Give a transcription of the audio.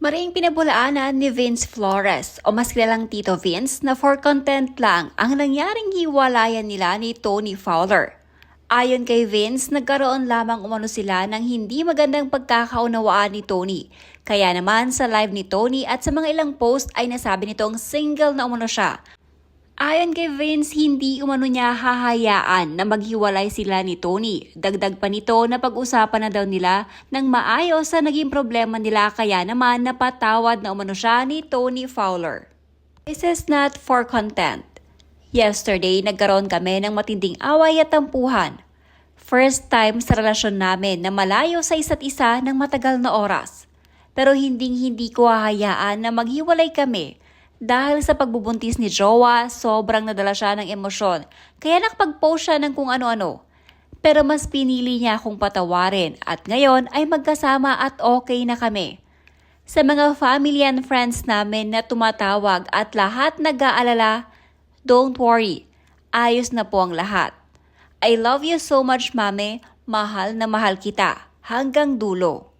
Maring pinabulaanan ni Vince Flores o mas kilalang Tito Vince na for content lang ang nangyaring hiwalayan nila ni Tony Fowler. Ayon kay Vince, nagkaroon lamang umano sila ng hindi magandang pagkakaunawaan ni Tony. Kaya naman sa live ni Tony at sa mga ilang post ay nasabi nitong single na umano siya. Ayon kay Vince, hindi umano niya hahayaan na maghiwalay sila ni Tony. Dagdag pa nito na pag-usapan na daw nila ng maayos sa naging problema nila kaya naman napatawad na umano siya ni Tony Fowler. This is not for content. Yesterday, nagkaroon kami ng matinding away at tampuhan. First time sa relasyon namin na malayo sa isa't isa ng matagal na oras. Pero hindi ko hahayaan na maghiwalay kami. Dahil sa pagbubuntis ni Jowa, sobrang nadala siya ng emosyon, kaya nakapag-post siya ng kung ano-ano. Pero mas pinili niya akong patawarin at ngayon ay magkasama at okay na kami. Sa mga family and friends namin na tumatawag at lahat nag-aalala, don't worry, ayos na po ang lahat. I love you so much, Mame, mahal na mahal kita, hanggang dulo.